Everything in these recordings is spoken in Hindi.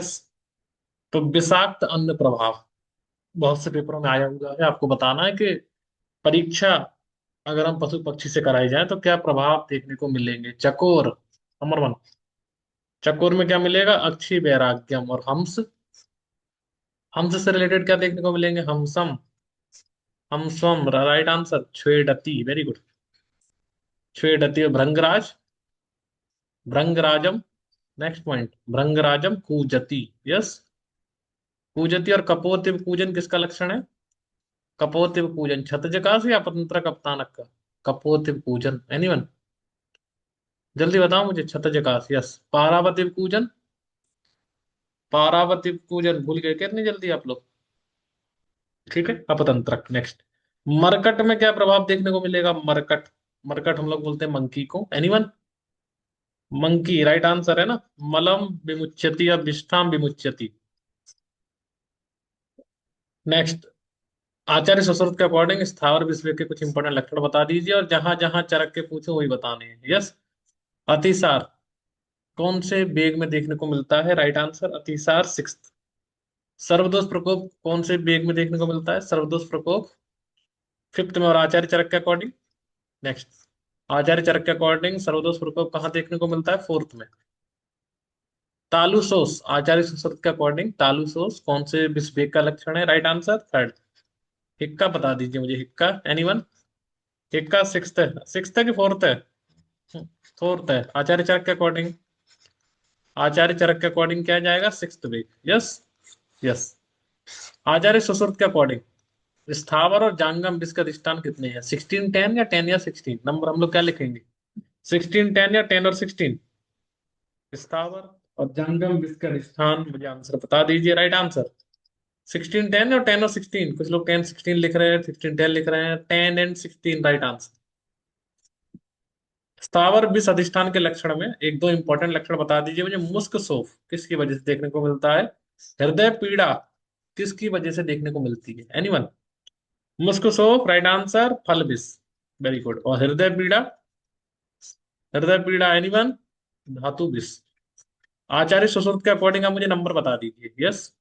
तो विषाक्त अन्न प्रभाव बहुत से पेपरों में आया हुआ है, आपको बताना है कि परीक्षा अगर हम पशु पक्षी से कराई जाए तो क्या प्रभाव देखने को मिलेंगे। चकोर नंबर वन। चकोर में क्या मिलेगा? अक्षी वैराग्यम। और हंस, हंस से रिलेटेड क्या देखने को मिलेंगे? हमसम, हमसम राइट आंसर। छेड़ती, वेरी गुड। छेड़ती। और भृंगराज, भृंगराजम, नेक्स्ट पॉइंट, भृंगराजम कूजती। यस, कूजती। और कपोतिव कूजन किसका लक्षण है? कपोतिव कूजन छत्रज का या स्वतंत्र कप्तानक का? कपोतिव कूजन, एनीवन? जल्दी बताओ मुझे। छत्रज का, यस। पारावतिव कूजन, पारावतिव कूजन भूल गए कितनी जल्दी आप लोग। ठीक है, अपतंत्रक। नेक्स्ट, मरकट में क्या प्रभाव देखने को मिलेगा? मरकट, मरकट हम लोग बोलते हैं मंकी को, एनीवन? मंकी राइट आंसर है ना। मलम विमुच्यति या विष्ठाम विमुच्यति। नेक्स्ट, आचार्य सशरुत के अकॉर्डिंग स्थावर विश्व के कुछ इंपॉर्टेंट लक्षण बता दीजिए और जहां जहां चरक के पूछे वही बताने हैं। यस। अतिसार कौन से बेग में देखने को मिलता है? राइट आंसर, अतिसार सिक्स्थ। सर्वदोष प्रकोप कौन से बेग में देखने को मिलता है? सर्वदोष प्रकोप फिफ्थ में। और आचार्य चरक के अकॉर्डिंग, नेक्स्ट, आचार्य चरक के अकॉर्डिंग सर्वदोष प्रकोप कहाँ देखने को मिलता है? फोर्थ में। तालुसोस आचार्य सशरुत के अकॉर्डिंग तालुसोस कौन से विश्व बेग का लक्षण है? Right answer third. हिक्का बता दीजिए मुझे, हिक्का, एनीवन? हिक्का सिक्स्थ है, सिक्स्थ है कि फोर्थ है? फोर्थ है। आचार्य चरक के अकॉर्डिंग, आचार्य चरक के अकॉर्डिंग क्या जाएगा? सिक्स्थ वेग। Yes, yes. आचार्य सुश्रुत के अकॉर्डिंग स्थावर और जांगम विष का अधिष्ठान कितने हैं? 16 10 या 10 या 16? नंबर हम लोग क्या लिखेंगे? 16 10 या 10 और 16? स्थावर और जांगम विष का अधिष्ठान मुझे आंसर बता दीजिए। राइट आंसर 16 10 और 10 और 16। कुछ लोग 10 16 लिख रहे हैं, 16 10 लिख रहे हैं। 10 एंड 16 राइट आंसर। स्थावर विष अधिष्ठान के लक्षण में एक दो इंपॉर्टेंट लक्षण बता दीजिए मुझे। मुस्क सोफ किसकी वजह से देखने को मिलता है? हृदय पीड़ा किसकी वजह से देखने को मिलती है? एनीवन? मुस्क सोफ राइट आंसर। फल विष, वेरी गुड। और हृदय पीड़ा, हृदय पीड़ा एनीवन? धातु विष। आचार्य सुश्रुत के अकॉर्डिंग आप मुझे नंबर बता दीजिए। यस,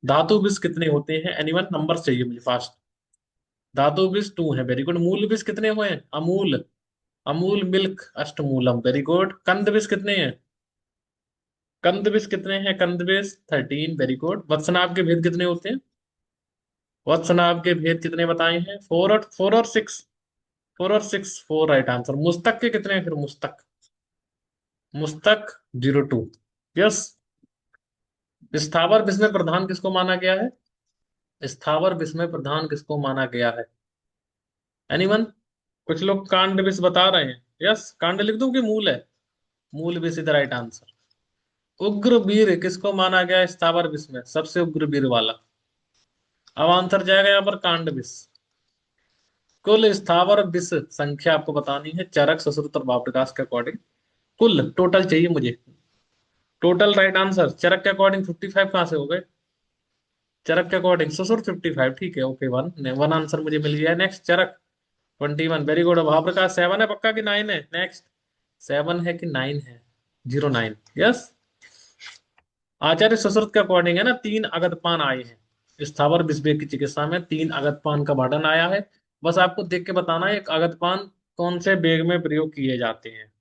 धातु विष कितने होते हैं? एनीवन? नंबर चाहिए मुझे फास्ट। धातु विष टू है, वेरी गुड। मूल विष कितने हुए हैं? अमूल, अमूल मिल्क अष्टमूलम, वेरी गुड। कंद विष कितने हैं? कंद विष कितने हैं? कंद विष 13, वेरी गुड। वत्सनाभ के भेद कितने होते हैं? वत्सनाभ के भेद कितने बताए हैं? फोर और सिक्स। फोर और सिक्स, फोर राइट आंसर। मुस्तक के कितने हैं फिर? मुस्तक, मुस्तक 02। यस। स्थावर विस्मय प्रधान किसको माना गया है? स्थावर विस्मय प्रधान किसको माना गया है? एनीवन? कुछ लोग कांड विष बता रहे हैं। यस, कांड लिख दूं कि मूल है? मूल विष इज राइट आंसर। उग्र वीर किसको माना गया है स्थावर विस्मय? सबसे उग्र वीर वाला। अब आंसर जाएगा यहाँ पर कांड विष। कुल स्थावर विष संख्या आपको बतानी है चरक सश्रुत और भाव प्रकाश के अकॉर्डिंग। कुल टोटल चाहिए मुझे। Total right answer. चरक के अकॉर्डिंग 55 कहाँ से हो गए? चरक के अकॉर्डिंग ससुर 55, ठीक है, ओके। वन वन आंसर मुझे मिल गया। नेक्स्ट, चरक 21, वेरी गुड। भाप्रकाश 7 है पक्का कि 9 है? नेक्स्ट, 7 है कि 9 है? 09, यस। आचार्य ससुर के अकॉर्डिंग है ना, 3 अगतपान आए हैं स्थावर विषवेग की चिकित्सा में। 3 अगतपान का वर्णन आया है। बस आपको देख के बताना है एक अगतपान कौन से वेग में प्रयोग किए जाते हैं।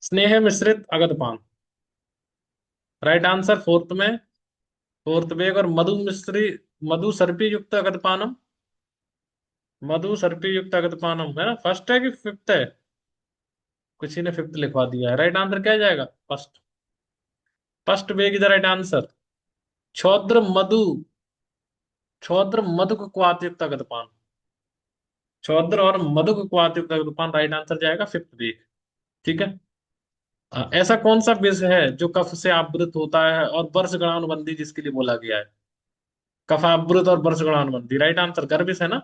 स्नेह मिश्रित अगतपान, राइट आंसर फोर्थ में, फोर्थ वेग। और मधु मिश्री, मधु सर्पी युक्त अगतपानम, मधु सर्पी युक्त अगतपानम है ना, फर्स्ट है कि फिफ्थ है? किसी ने फिफ्थ लिखवा दिया है। राइट आंसर क्या जाएगा? फर्स्ट, फर्स्ट वेग इज राइट आंसर। छौद्र मधु, छौद्र मधु क्वाथ युक्त अगतपान, छौद्र और मधु क्वाथ युक्त अगतपान राइट आंसर जाएगा फिफ्थ वेग। ठीक है। ऐसा कौन सा विष है जो कफ से आवृत होता है और वर्ष गणानुबंधी जिसके लिए बोला गया है? कफावृत और वर्ष गणानुबंधी, राइट आंसर गर विष है ना?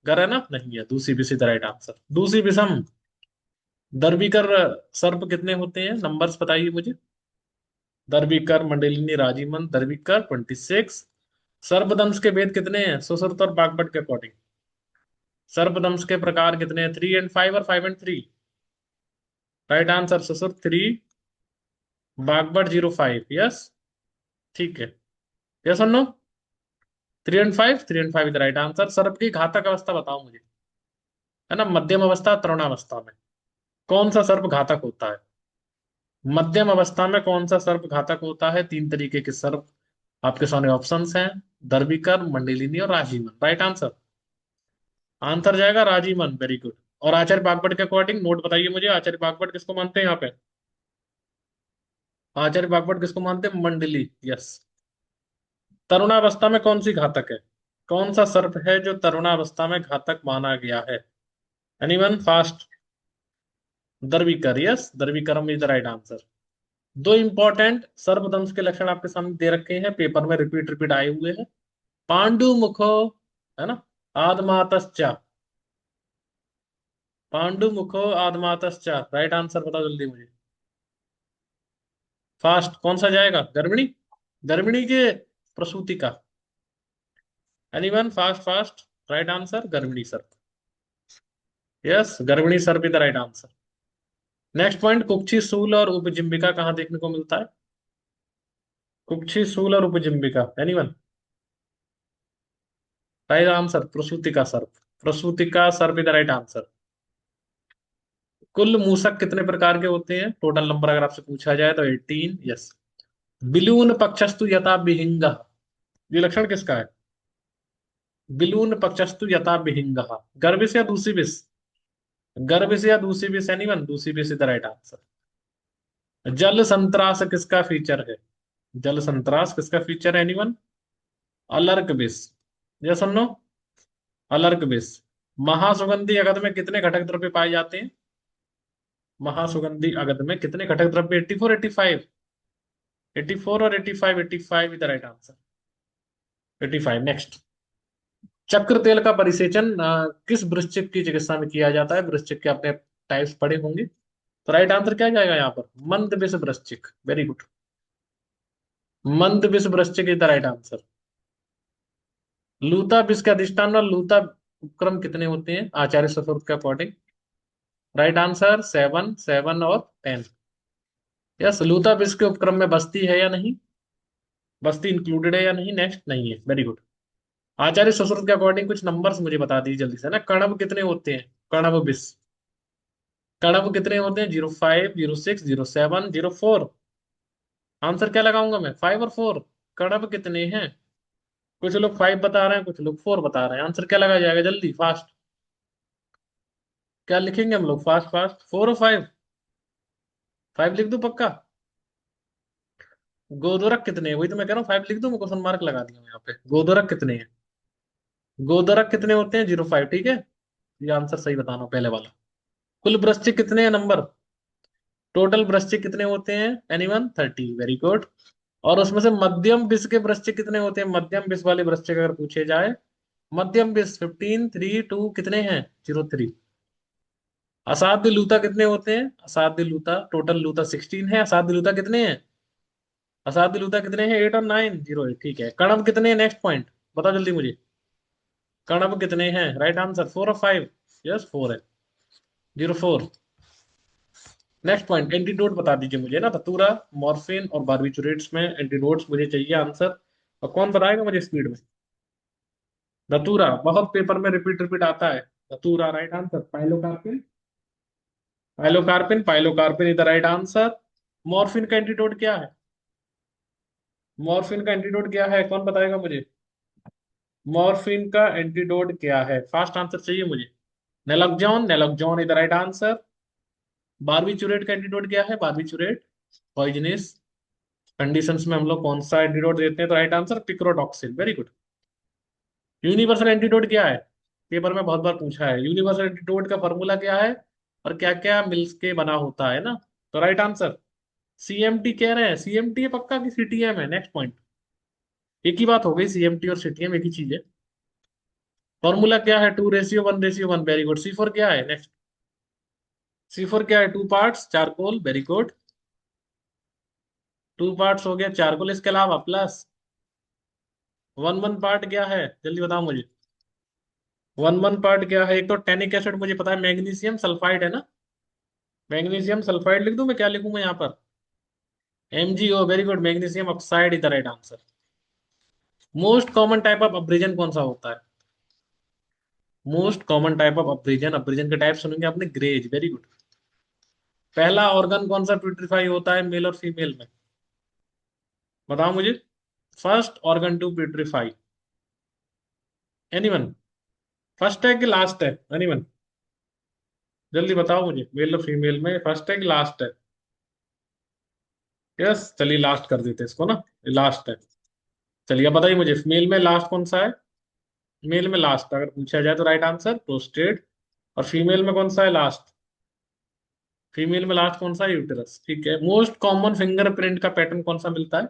गर है ना? नहीं है, दूसरी विष इज राइट आंसर। दूसरी विषम दर्भिकर सर्प कितने होते हैं? नंबर्स बताइए मुझे। दर्भिकर मंडलिनी राजीमन दर्भिकर 26। सर्पदंश के भेद कितने हैं सुश्रुत और बागभट के अकॉर्डिंग? सर्पदंश के प्रकार कितने हैं? 3 एंड 5 और 5 and 3? Right answer Sushruta 3, Vagbhata 05। Yes. ठीक है, यस और no? 3 and 5, 3 and 5 is right answer. सर्प की घातक अवस्था बताओ मुझे, है ना, मध्यम अवस्था, तरुणावस्था में कौन सा सर्प घातक होता है? मध्यम अवस्था में कौन सा सर्प घातक होता है? 3 तरीके के सर्प आपके सामने ऑप्शंस हैं, दर्भिकर, मंडलिनी और राजीवन। राइट आंसर, आंसर जाएगा राजीवन। Very good. और आचार्य बागवट के अकॉर्डिंग नोट बताइए मुझे, आचार्य बागवट किसको मानते हैं यहाँ पे? आचार्य बागवट किसको मानते हैं? मंडली, यस। तरुणावस्था में कौन सी घातक है? कौन सा सर्प है जो तरुणावस्था में घातक माना गया है? Anyone fast? दर्भिकर, यस, दर्भिकरम इज द राइट आंसर। दो इंपॉर्टेंट सर्पदंश के लक्षण आपके सामने दे रखे हैं, पेपर में रिपीट रिपीट आए हुए हैं। पांडु मुखो, है ना, आदमातश्चा, पांडु मुखो आदमातश्चा, राइट आंसर बताओ जल्दी मुझे, फास्ट। कौन सा जाएगा? गर्भिणी, गर्भिणी के प्रसूति का। Anyone fast fast? Right answer गर्भिणी सर्प, यस, गर्भिणी सर्प is the right answer. Next point, कुक्षी सूल और उपजिम्बिका कहाँ देखने को मिलता है? कुक्षी सूल और उपजिम्बिका, एनीवन? राइट आंसर प्रसूति का सर्प, प्रसूति का सर्प इज द राइट आंसर। कुल मूसक कितने प्रकार के होते हैं? टोटल नंबर अगर आपसे पूछा जाए तो 18, यस। बिलून पक्षस्तु यथा विहिंग, ये लक्षण किसका है? बिलून पक्षस्तु यथा विहिंग, गर्भ से या दूसरी विष? गर्भ से या दूसरी विष? एनीवन? दूसरी विष इज द राइट आंसर। जल संत्रास किसका फीचर है? जल संत्रास किसका फीचर है? एनीवन? अलर्क विष, यस सुनो, अलर्क विष। महासुगंधी अगध में कितने घटक द्रव्य पाए जाते हैं? महासुगंधी अगध में कितने घटक द्रव्य? 84, 85? 84 और 85? 85 is the right answer, 85। Next, चक्र तेल का परिसेचन किस वृश्चिक की चिकित्सा में किया जाता है? वृश्चिक के आपने टाइप्स पढ़े होंगे, तो राइट आंसर क्या जाएगा यहाँ पर? मंद विष वृश्चिक, वेरी गुड, मंद विष वृश्चिक इज द राइट आंसर। लूता विष के अधिष्ठान और लूता उपक्रम कितने होते हैं आचार्य सफर के अकॉर्डिंग? राइट आंसर 7, 7 और 10। यस, लूता विष के उपक्रम में बस्ती है या नहीं? बस्ती इंक्लूडेड है या नहीं? नेक्स्ट, नहीं है, वेरी गुड। आचार्य ससुर के अकॉर्डिंग कुछ नंबर्स मुझे बता दीजिए जल्दी से ना, कणव कितने होते हैं? कणव विष, कणव कितने होते हैं? 05, 06, 07, 04? आंसर क्या लगाऊंगा मैं? 5 और 4? कणव कितने हैं? कुछ लोग 5 बता रहे हैं, कुछ लोग 4 बता रहे हैं, आंसर क्या लगा जाएगा? जल्दी फास्ट, क्या लिखेंगे हम लोग? फास्ट फास्ट, 4 और 5? 5 लिख दूं पक्का? गोदोरक कितने हैं? वही तो मैं कह रहा हूँ, 5 लिख दूं? मैं क्वेश्चन मार्क लगा दिया हूँ यहाँ पे। गोदोरक कितने हैं? गोदोरक कितने होते हैं? 05, ठीक है, ये आंसर सही बताना पहले वाला। कुल वृश्चिक कितने हैं नंबर? टोटल वृश्चिक कितने होते हैं? एनीवन? 30, very good. और उसमें से मध्यम विष के वृश्चिक कितने होते हैं? मध्यम विष वाले वृश्चिक अगर पूछे जाए, मध्यम विष 15, 3, 2 कितने हैं? 03। असाध्य लूता कितने होते हैं? असाध्य लूता, टोटल लूता 16 है, असाध्य लूता कितने हैं? असाध्य लूता कितने हैं? 8 और 9? 08, ठीक है। कणव कितने हैं? नेक्स्ट पॉइंट बताओ जल्दी मुझे, कणव कितने हैं? राइट आंसर 4 और 5? यस, 4 है, 04। नेक्स्ट पॉइंट, एंटीडोट बता दीजिए मुझे ना, धतूरा, मॉर्फिन और बार्बिचुरेट्स में एंटीडोट्स मुझे चाहिए आंसर। और कौन बताएगा मुझे स्पीड में? धतूरा, बहुत पेपर में रिपीट रिपीट आता है, धतूरा right answer. Pilocarpine, pilocarpine, pilocarpine is the right answer. Morphine का एंटीडोट क्या है? मॉर्फिन का एंटीडोट क्या है? कौन बताएगा मुझे? मॉर्फिन का एंटीडोट क्या है? फास्ट आंसर चाहिए मुझे। Naloxone, naloxone is the right answer. Barbiturate का एंटीडोट क्या है? बार्बिचुरेट पॉइजनस कंडीशंस में हम लोग कौन सा एंटीडोट देते हैं? तो right answer picrotoxin, very good. Universal antidote क्या है? पेपर में बहुत बार पूछा है, यूनिवर्सल एंटीडोट का फॉर्मूला क्या है और क्या क्या मिल्स के बना होता है ना? तो राइट आंसर सीएमटी कह रहे हैं, सीएमटी है पक्का कि सीटीएम है? नेक्स्ट पॉइंट, एक ही बात हो गई, सीएमटी और सीटीएम एक ही चीज है। फॉर्मूला क्या है? 2:1:1, वेरी गुड। C4 क्या है? नेक्स्ट, C4 क्या है? 2 parts charcoal, very good, 2 parts हो गया चारकोल, इसके अलावा प्लस 1 1 पार्ट क्या है? जल्दी बताओ मुझे, 1 1 पार्ट क्या है? एक तो टेनिक एसिड मुझे पता है, मैग्नीशियम सल्फाइड है ना, मैग्नीशियम सल्फाइड लिख दूं मैं? क्या लिखूंगा यहाँ पर? MgO, very good, magnesium oxide is the right answer. Most common type of abrasion कौन सा होता है? Most common type of abrasion, abrasion के टाइप सुनेंगे आपने, ग्रेज, वेरी गुड। पहला ऑर्गन कौन सा प्यूट्रीफाई होता है मेल और फीमेल में? बताओ मुझे। First organ to putrefy, anyone? First है कि लास्ट है, एनीवन? जल्दी बताओ मुझे, मेल और फीमेल में फर्स्ट है कि लास्ट है? यस, चलिए लास्ट कर देते हैं इसको ना, लास्ट है। चलिए अब बताइए मुझे, मेल में लास्ट कौन सा है? मेल में लास्ट अगर पूछा जाए तो राइट आंसर प्रोस्टेट। और फीमेल में कौन सा है लास्ट? फीमेल में लास्ट कौन सा है? यूटेरस, ठीक है। मोस्ट कॉमन फिंगरप्रिंट का पैटर्न कौन सा मिलता है?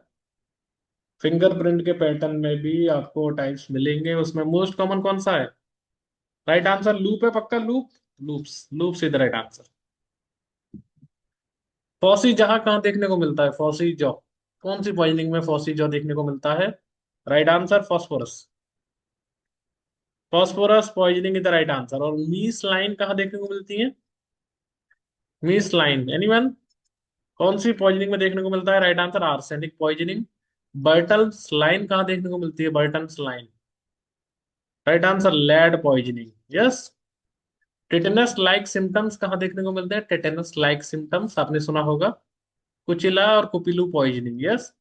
फिंगरप्रिंट के पैटर्न में भी आपको टाइप्स मिलेंगे, उसमें मोस्ट कॉमन कौन सा है? राइट आंसर लूप है, पक्का loop. Loops, loops is the right answer. Phossy जहां कहाँ देखने को मिलता है? फॉसी जॉ, कौन सी पॉइजनिंग में फॉसी जॉ देखने को मिलता है? Right answer phosphorus. Phosphorus poisoning is the right answer. और मीस लाइन कहाँ देखने को मिलती है? मीस लाइन, एनीवन? कौन सी पॉइजनिंग में देखने को मिलता है? Right answer arsenic poisoning. Burton's line कहाँ देखने को मिलती है? Burton's line, right answer lead poisoning, yes. Tetanus like symptoms कहाँ देखने को मिलते हैं? टेटेनस लाइक सिम्टम्स आपने सुना होगा, कुचिला और कुपिलू पॉइजनिंग, यस।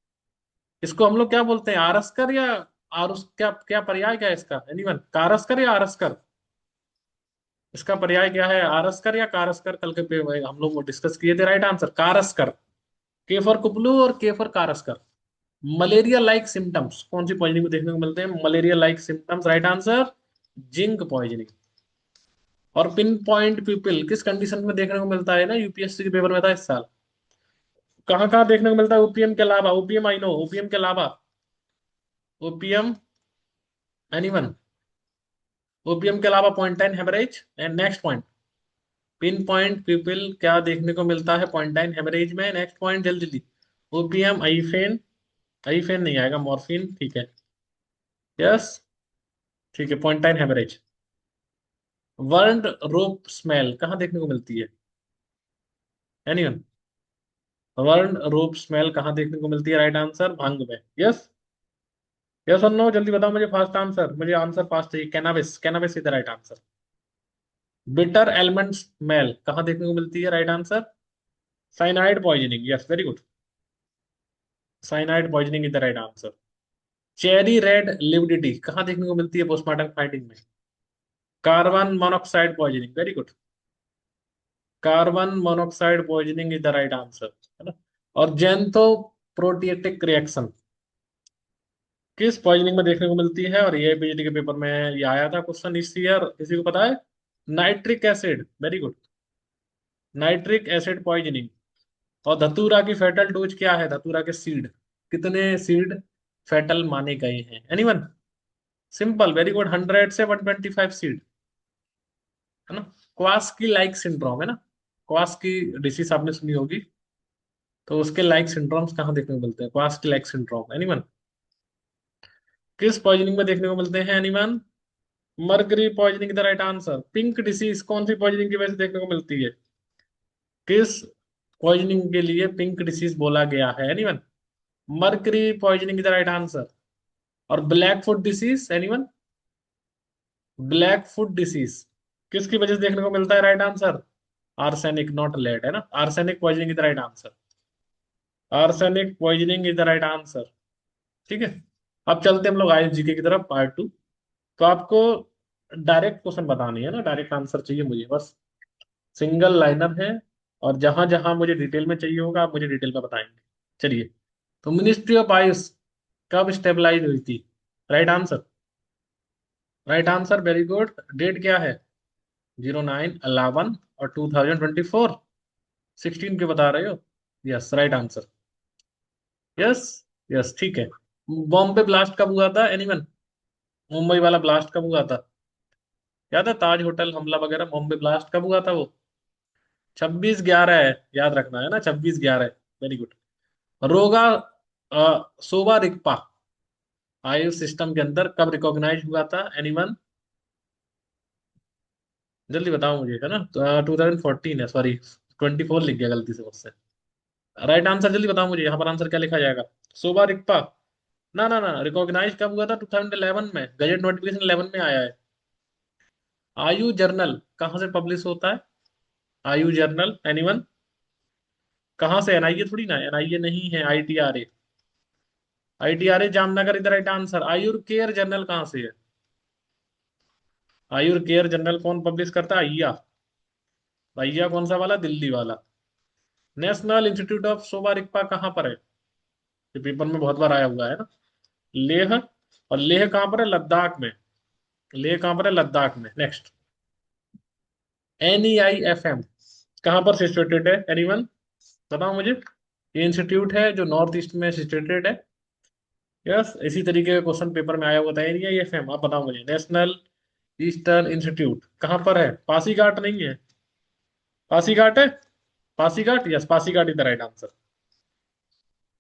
इसको हम लोग क्या बोलते हैं, आरस्कर या आरुस, क्या क्या पर्याय क्या है इसका, एनीवन? कारस्कर या आरस्कर? इसका पर्याय क्या है, आरस्कर या कारस्कर? कल के पे हम लोग वो डिस्कस किए थे, राइट आंसर कारस्कर। के फॉर कुपलू और के फॉर कारस्कर। मलेरिया लाइक सिम्टम्स कौन सी पॉइजनिंग में देखने को मिलते हैं? Malaria like symptoms, right answer zinc poisoning. और पिन पॉइंट पीपल किस कंडीशन में देखने को मिलता है ना, यूपीएससी के पेपर में था इस साल। कहाँ कहाँ देखने को मिलता है ओपीएम के अलावा? ओपीएम आई नो, ओपीएम के अलावा, ओपीएम, एनीवन? ओपीएम के अलावा pinpoint haemorrhage and next point, pin point pupil क्या देखने को मिलता है पॉइंटाइन हेमरेज में? नेक्स्ट पॉइंट जल्दी जल्दी। ओपीएम, आईफेन, आईफेन नहीं आएगा, मॉर्फिन, ठीक है, यस, ठीक है, पॉइंटाइन हेमरेज। वर्ल्ड रोप स्मेल कहाँ देखने को मिलती है, एनीवन? वर्ल्ड रोप स्मेल कहाँ देखने को मिलती है? राइट आंसर भांग में, यस। यस और नो, जल्दी बताओ मुझे, फास्ट आंसर, मुझे आंसर फास्ट चाहिए। Cannabis, cannabis is the right answer. Bitter almond smell कहाँ देखने को मिलती है? Right answer cyanide poisoning, yes, very good. Cyanide poisoning is the right answer. Cherry red lividity कहाँ देखने को मिलती है पोस्टमार्टम फाइंडिंग में? Carbon monoxide poisoning, very good. Carbon monoxide poisoning is the right answer, है ना। और जेंथो प्रोटिएटिक रिएक्शन किस पॉइजनिंग में देखने को मिलती है? और ये पीएचडी के पेपर में ये आया था क्वेश्चन इस ईयर, किसी को पता है? Nitric acid, very good, nitric acid poisoning. और धतूरा की फेटल डोज क्या है? धतूरा के सीड, कितने सीड फेटल माने गए हैं, एनीवन? सिंपल, वेरी गुड, 100 से 125 सीड, है ना। क्वास्की लाइक सिंड्रोम, है ना, क्वास्की डिसीज आपने सुनी होगी, तो उसके लाइक सिंड्रोम्स कहाँ देखने को मिलते हैं? Kawasaki like syndrome, anyone? किस पॉइजनिंग में देखने को मिलते हैं, anyone? Mercury poisoning the right answer. Pink disease कौन सी पॉइजनिंग की वजह से देखने को मिलती है? किस पॉइजनिंग के लिए पिंक डिसीज बोला गया है, anyone? Mercury poisoning the right answer. और black foot disease, anyone? Black foot disease किसकी वजह से देखने को मिलता है? Right answer arsenic, not lead, है ना। Arsenic poisoning is the right answer. Arsenic poisoning is the right answer, ठीक है। अब चलते हम लोग आईएसजीके की तरफ, पार्ट 2। तो आपको डायरेक्ट क्वेश्चन बतानी है ना, डायरेक्ट आंसर चाहिए मुझे बस, सिंगल लाइनर है। और जहां जहां मुझे डिटेल में चाहिए होगा आप मुझे डिटेल में बताएंगे। चलिए, तो मिनिस्ट्री ऑफ आयुष कब स्टेबलाइज हुई थी? Right answer, right answer, very good. Date क्या है? 09/11 और 2024, 16 के बता रहे हो? Yes, right answer, yes, yes, ठीक है। बॉम्बे ब्लास्ट कब हुआ था, एनीवन? मुंबई वाला ब्लास्ट कब हुआ था? याद है, ताज होटल हमला वगैरह, बॉम्बे ब्लास्ट कब हुआ था वो? 26/11 है, याद रखना है ना, 26/11, वेरी गुड। रोगा सोवा रिक्पा आयुष सिस्टम के अंदर कब रिकॉग्नाइज हुआ था, एनीवन? जल्दी बताओ मुझे, है ना। 2014 है, सॉरी, 24 लिख गया गलती से मुझसे। राइट आंसर जल्दी बताओ मुझे, यहाँ पर आंसर क्या लिखा जाएगा? सोवा रिक्पा? ना ना ना, रिकॉग्नाइज कब हुआ था? 2011 में, गजट नोटिफिकेशन 11 में आया है। आयु जर्नल कहाँ से पब्लिश होता है? आयु जर्नल, एनीवन? कहाँ से? एनआईए थोड़ी ना, एनआईए नहीं है, आईटीआरए। आईटीआरए जामनगर इधर राइट आंसर। आयुर केयर जर्नल कहाँ से है? आयुर केयर जर्नल कौन पब्लिश करता है? अय्या। अय्या कौन सा वाला? दिल्ली वाला। नेशनल इंस्टीट्यूट ऑफ सोवा रिक्पा कहाँ पर है? ये पेपर में बहुत बार आया हुआ है ना। लेह। और लेह कहाँ पर है? लद्दाख में। लेह कहाँ पर है? लद्दाख में। नेक्स्ट। NEIFM कहाँ पर सिचुएटेड है? एनीवन? बताओ मुझे। ये इंस्टीट्यूट है जो नॉर्थ ईस्ट में सिचुएटेड है। यस, इसी तरीके का क्वेश्चन पेपर में आया हुआ था। NEIFM, आप बताओ मुझे। नेशनल ईस्टर्न इंस्टीट्यूट कहाँ पर है? पासीघाट नहीं है? पासीघाट है? Pasighat, yes, Pasighat is the right answer.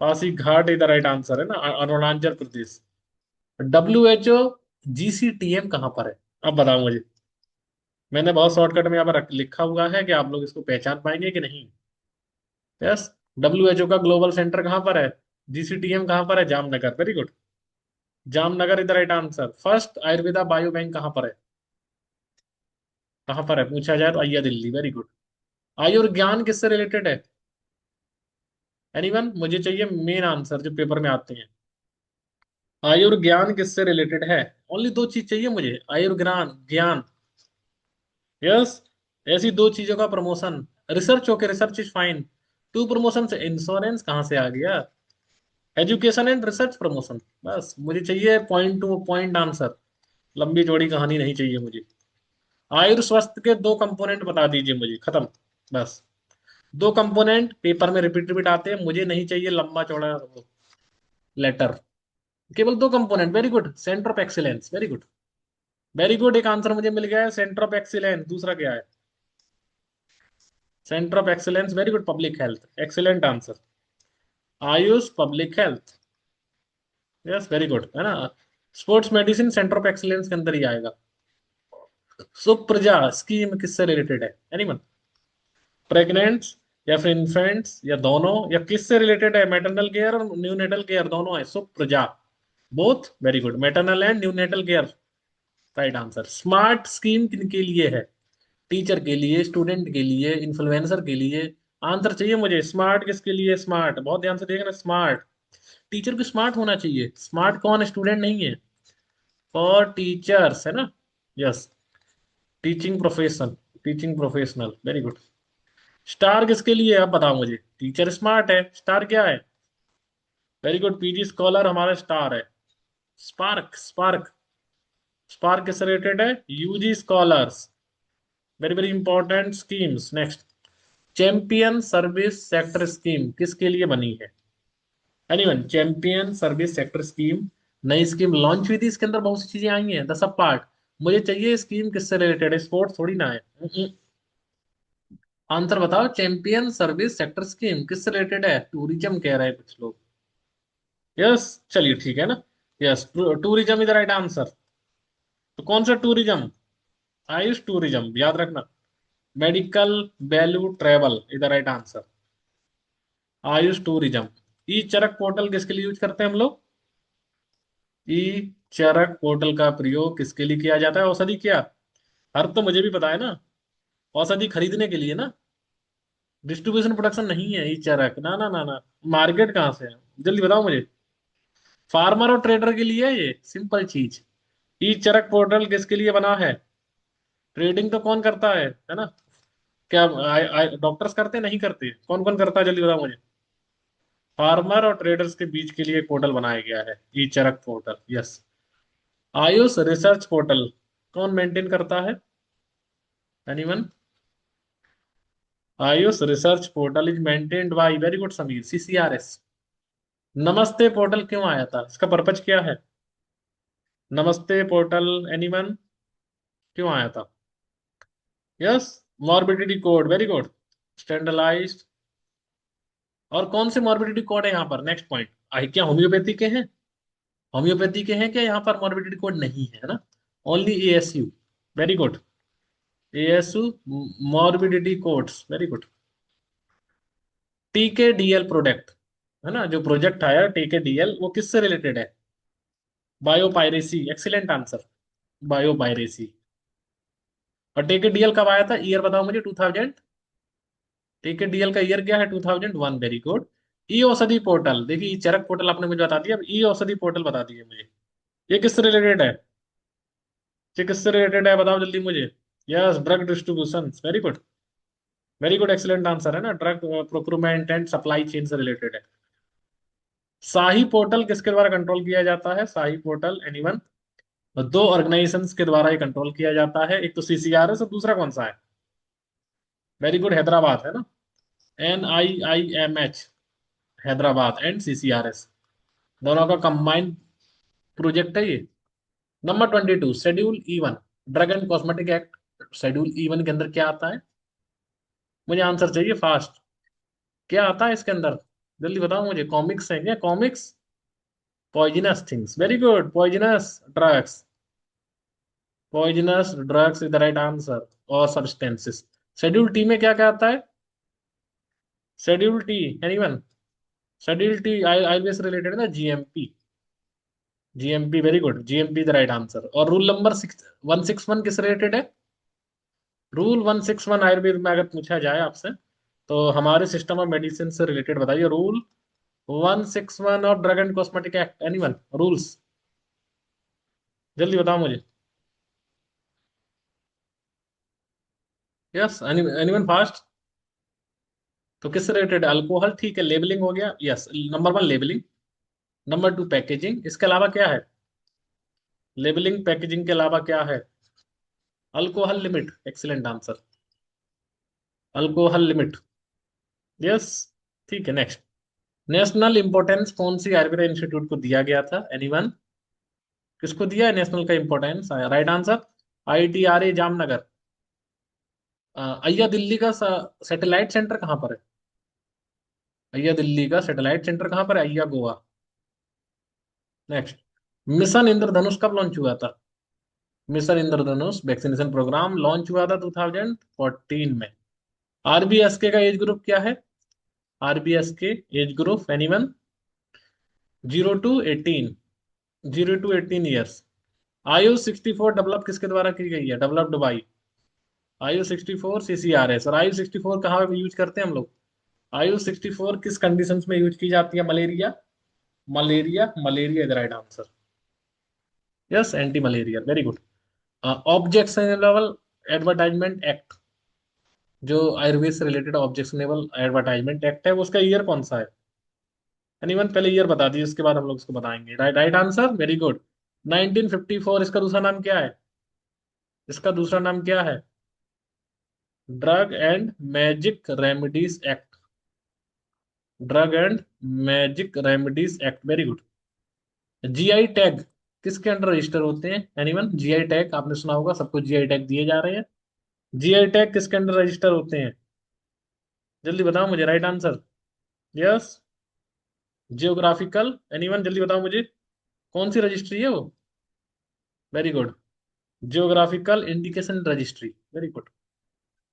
Pasighat is the right answer है ना, अरुणाचल प्रदेश। WHO GCTM कहाँ पर है? अब बताओ मुझे। मैंने बहुत शॉर्टकट में यहाँ पर लिखा हुआ है कि आप लोग इसको पहचान पाएंगे कि नहीं। यस। WHO का ग्लोबल सेंटर कहाँ पर है? GCTM कहाँ पर है? Jamnagar, very good. Jamnagar is the right answer. First Ayurveda bio bank कहाँ पर है? कहाँ पर है पूछा जाए तो? अय्या दिल्ली, वेरी गुड। आयुर्ज्ञान किससे रिलेटेड है? एनीवन? मुझे चाहिए मेन आंसर जो पेपर में आते हैं। आयुर्ज्ञान किससे रिलेटेड है? ओनली दो चीज चाहिए मुझे, आयुर्ज्ञान, ज्ञान। यस। ऐसी दो चीजों का promotion. Research okay, research is fine. Two promotion से इंश्योरेंस कहाँ से आ गया? Education and research promotion. बस मुझे चाहिए पॉइंट टू पॉइंट आंसर। लंबी चौड़ी कहानी नहीं चाहिए मुझे। आयुर्स्वस्थ के दो कंपोनेंट बता दीजिए मुझे, खत्म। बस। दो कंपोनेंट पेपर में रिपीट रिपीट आते हैं, मुझे नहीं चाहिए लंबा चौड़ा लेटर। केवल दो component, very good. Centre of excellence, very good. Very good, एक आंसर मुझे मिल गया है। सेंटर ऑफ एक्सीलेंस, दूसरा क्या है? Centre of excellence, very good. Public health, excellent answer. AYUSH, public health. Yes, very good, है ना। Sports medicine centre of excellence के अंदर ही आएगा। सुप्रजा स्कीम किससे रिलेटेड है? एनीवन? प्रेग्नेंट्स या फिर इन्फेंट्स या दोनों, या किससे रिलेटेड है? मैटरनल केयर और न्यूनेटल केयर दोनों है। Supraja, both, very good. Maternal and neonatal care, right answer. Smart scheme किनके लिए है? टीचर के लिए, स्टूडेंट के लिए, इन्फ्लुएंसर के लिए? आंसर चाहिए मुझे। स्मार्ट किसके लिए? स्मार्ट, बहुत ध्यान से देखना। स्मार्ट, टीचर भी स्मार्ट होना चाहिए। स्मार्ट कौन? स्टूडेंट नहीं है। फॉर टीचर्स, है ना। Yes. Teaching profession, teaching professional, very good. Star किसके लिए है? अब बताओ मुझे। टीचर स्मार्ट है, स्टार क्या है? Very good. PG स्कॉलर हमारा स्टार है। Spark, spark. स्पार्क किससे रिलेटेड है? UG scholars, very very important schemes. Next. Champion service sector scheme किसके लिए बनी है? Anyone? Champion service sector scheme नई स्कीम लॉन्च हुई थी, इसके अंदर बहुत सी चीजें आई हैं, द सब पार्ट। मुझे चाहिए स्कीम किससे रिलेटेड है, स्पोर्ट्स थोड़ी ना है। आंसर बताओ। चैंपियन सर्विस सेक्टर स्कीम किससे रिलेटेड है? टूरिज्म कह रहे हैं कुछ लोग। यस, चलिए ठीक है ना। Yes, tourism is the right answer. तो कौन सा टूरिज्म? आयुष टूरिज्म, याद रखना। Medical value travel is the right answer. AYUSH tourism. E Charak portal किसके लिए यूज करते हैं हम लोग? ई चरक पोर्टल का प्रयोग किसके लिए किया जाता है? औषधि क्या? हर तो मुझे भी पता है ना। औषधि खरीदने के लिए ना। डिस्ट्रीब्यूशन प्रोडक्शन नहीं है ई चरक, ना ना ना ना। मार्केट कहाँ से है? जल्दी बताओ मुझे। फार्मर और ट्रेडर के लिए है ये, सिंपल चीज। ई चरक पोर्टल किसके लिए बना है? ट्रेडिंग तो कौन करता है ना। क्या डॉक्टर्स करते हैं? नहीं करते। कौन कौन करता है जल्दी बताओ मुझे। फार्मर और ट्रेडर्स के बीच के लिए एक पोर्टल बनाया गया है, e Charak portal, yes. AYUSH research portal कौन मेंटेन करता है? Anyone? AYUSH research portal is maintained by, very good Sameer, CCRS। Namaste portal क्यों आया था? इसका पर्पज क्या है? नमस्ते पोर्टल, एनीवन? क्यों आया था? Yes, morbidity code, very good. Standardized. और कौन से मॉर्बिडिटी कोड है यहाँ पर? Next point. आई क्या होम्योपैथी के हैं? होम्योपैथी के हैं क्या यहाँ पर? मॉर्बिडिटी कोड नहीं है ना। Only ASU, very good. ASU morbidity codes, very good. TKDL product है ना, जो प्रोजेक्ट आया TKDL, वो किससे रिलेटेड है? Biopiracy, excellent answer, biopiracy. और TKDL कब आया था, ईयर बताओ मुझे, 2000। TKDL का ईयर क्या है, 2001, वेरी गुड। ई औषधि पोर्टल, देखिए ई चरक पोर्टल आपने मुझे बता दिया, अब ई औषधि पोर्टल बता दीजिए मुझे, ये किससे रिलेटेड है? ये किससे रिलेटेड है बताओ जल्दी मुझे। Yes, drug distribution, very good, very good, excellent answer है ना, drug procurement and supply chain से रिलेटेड है। शाही पोर्टल किसके द्वारा कंट्रोल किया जाता है, शाही पोर्टल, एनीवन? दो ऑर्गेनाइजेशंस के द्वारा ये कंट्रोल किया जाता है, एक तो CCRS और दूसरा कौन सा है? वेरी गुड, हैदराबाद है ना, NIIMH, हैदराबाद एंड CCRS, दोनों का कंबाइंड प्रोजेक्ट है ये। Number 22, schedule E1, drug and cosmetic act, schedule E1 के अंदर क्या आता है? मुझे आंसर चाहिए फास्ट, क्या आता है इसके अंदर? जल्दी बताओ मुझे, कॉमिक्स है क्या, comics? Poisonous things, very good, poisonous drugs, poisonous drugs is the right answer, और सब्सटेंसेस। शेड्यूल T में क्या क्या आता है? Schedule T, anyone? Schedule T IBS से रिलेटेड है ना, GMP, GMP, very good, GMP the right answer. और रूल नंबर 161 किस रिलेटेड है? रूल 161 आयुर्वेद में अगर पूछा जाए आपसे, तो हमारे सिस्टम ऑफ मेडिसिन से रिलेटेड बताइए, rule 161 of drug and cosmetic act, anyone, rules, जल्दी बताओ मुझे। Yes, anyone fast. तो किससे रिलेटेड? अल्कोहल, ठीक है, लेबलिंग हो गया, yes, number 1 labelling, number 2 packaging, इसके अलावा क्या है? लेबलिंग पैकेजिंग के अलावा क्या है? Alcohol limit, excellent answer, alcohol limit, yes, ठीक है, नेक्स्ट। नेशनल इंपोर्टेंस कौन सी आयुर्वेदा इंस्टीट्यूट को दिया गया था, एनीवन? किसको दिया है नेशनल का importance, right answer, ITRA Jamnagar. AIIA Delhi का सैटेलाइट सेंटर कहाँ पर है? अय्या दिल्ली का सैटेलाइट सेंटर कहाँ पर है? अय्या गोवा। नेक्स्ट, मिशन इंद्रधनुष कब लॉन्च हुआ था? मिशन इंद्रधनुष वैक्सीनेशन प्रोग्राम लॉन्च हुआ था 2014 में। RBSK का एज ग्रुप क्या है? RBSK age group, anyone? 0 to 18, 0 to 18 years. आयु 64 डेवलप किसके द्वारा की गई है, डेवलप्ड बाई? आयु 64 CCRS। और आयु 64 कहाँ पे यूज करते हैं हम लोग? आयु 64 किस कंडीशंस में यूज की जाती है? Malaria, malaria, malaria is right answer, yes, anti malaria, very good. Objectionable advertisement act, जो आयुर्वेद से रिलेटेड ऑब्जेक्शनेबल एडवर्टाइजमेंट एक्ट है, वो उसका ईयर कौन सा है? एनीवन, पहले ईयर बता दीजिए, उसके बाद हम लोग इसको बताएंगे, right, right answer, very good, 1954। इसका दूसरा नाम क्या है? इसका दूसरा नाम क्या है? Drug and magic remedies act, drug and magic remedies act, very good. GI tag किसके अंडर रजिस्टर होते हैं, एनीवन? GI टैग आपने सुना होगा, सबको GI टैग दिए जा रहे हैं, GI टैग किसके अंडर रजिस्टर होते हैं? जल्दी बताओ मुझे, right answer, yes, geographical, anyone, जल्दी बताओ मुझे, कौन सी रजिस्ट्री है वो? Very good, geographical indication registry, very good,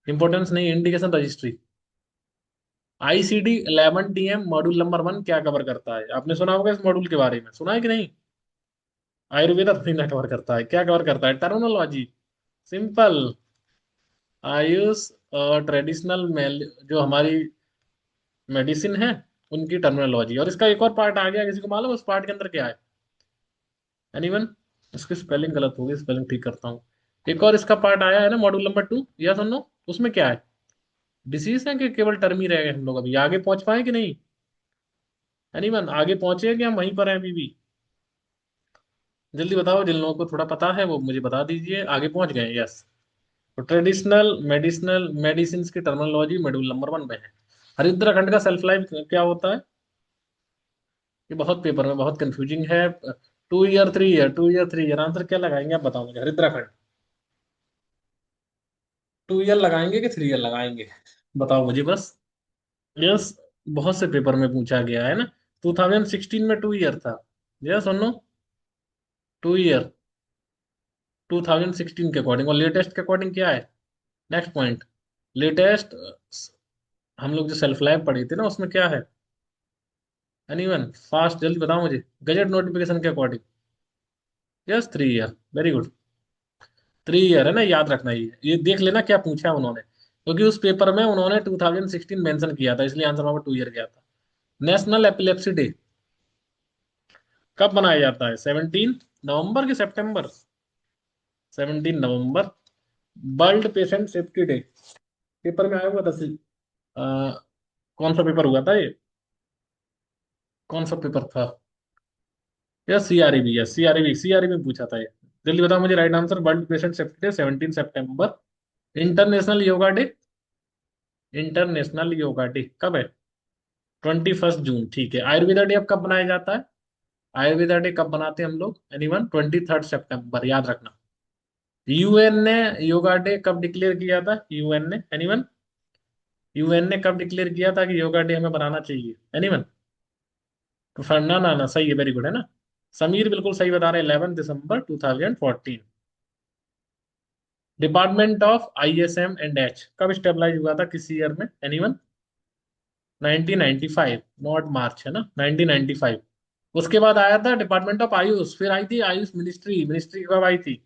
importance नहीं, indication registry. ICD-11 DM module number 1 क्या कवर करता है? आपने सुना होगा इस मॉड्यूल के बारे में, सुना है कि नहीं? आयुर्वेदा थोड़ी ना कवर करता है, क्या कवर करता है? टर्मिनोलॉजी, सिंपल, आयुष ट्रेडिशनल जो हमारी मेडिसिन है, उनकी टर्मिनोलॉजी। और इसका एक और पार्ट आ गया, किसी को मालूम है उस पार्ट के अंदर क्या है, एनीवन? इसकी स्पेलिंग गलत होगी, स्पेलिंग ठीक करता हूँ। एक और इसका पार्ट आया है ना, मॉड्यूल नंबर 2, या सुनो, उसमें क्या है? डिसीज है कि केवल टर्म ही रह गए हम लोग, अभी आगे पहुंच पाए कि नहीं? एनीवन, आगे पहुंचे कि हम वहीं पर हैं अभी भी? जल्दी बताओ, जिन लोगों को थोड़ा पता है वो मुझे बता दीजिए, आगे पहुंच गए? यस। तो ट्रेडिशनल मेडिसिनल मेडिसिन की टर्मिनोलॉजी मॉड्यूल नंबर 1 में है। हरिद्राखंड का सेल्फ लाइफ क्या होता है? ये बहुत पेपर में बहुत कंफ्यूजिंग है। 2 year, 3 year, 2 year, 3 year, answer क्या लगाएंगे आप बताओ मुझे, हरिद्राखंड 2 ईयर लगाएंगे कि 3 ईयर लगाएंगे, बताओ मुझे बस। यस, बहुत से पेपर में पूछा गया है ना, 2016 में 2 ईयर था, यस और नो, 2 ईयर, 2016 के अकॉर्डिंग। और लेटेस्ट के अकॉर्डिंग क्या है? नेक्स्ट पॉइंट, लेटेस्ट हम लोग जो सेल्फ लाइफ पढ़े थे ना, उसमें क्या है? एनीवन फास्ट, जल्दी बताओ मुझे। गजट नोटिफिकेशन के according. Yes, 3 year. Very good. 3 year है ना, याद रखना। ये देख लेना क्या पूछा है उन्होंने, क्योंकि उस पेपर में उन्होंने 2016 मेंशन किया था, इसलिए आंसर वहां पर 2 ईयर गया था। नेशनल एपिलेप्सी डे कब मनाया जाता है? 17 नवंबर की सितंबर? 17 नवंबर। World patient safety day paper में आया हुआ था कौन सा पेपर हुआ था ये? कौन सा पेपर था? या सीआरईबी? या सीआरईबी, सीआरईबी में पूछा था ये। जल्दी बताओ मुझे right answer. World patient safety day 17 September. International yoga day? International yoga day कब है? 21 जून, ठीक है। आयुर्वेदा डे अब कब मनाया जाता है? आयुर्वेदा डे कब बनाते हैं हम लोग? एनीवन? 23 सितंबर, याद रखना। यूएन ने योगा डे कब डिक्लेयर किया था? यूएन ने, एनीवन? यूएन ने कब डिक्लेयर किया था कि योगा डे हमें बनाना चाहिए? एनीवन? तो ना ना ना, सही है, वेरी गुड है ना। समीर बिल्कुल सही बता रहे हैं, 11 दिसंबर 2014। डिपार्टमेंट ऑफ ISM&H कब स्टेबलाइज हुआ था, किस ईयर में? एनीवन? 1995, नॉट मार्च, है ना, 1995। उसके बाद आया था डिपार्टमेंट ऑफ आयुष, फिर आई थी आयुष मिनिस्ट्री। मिनिस्ट्री कब आई थी?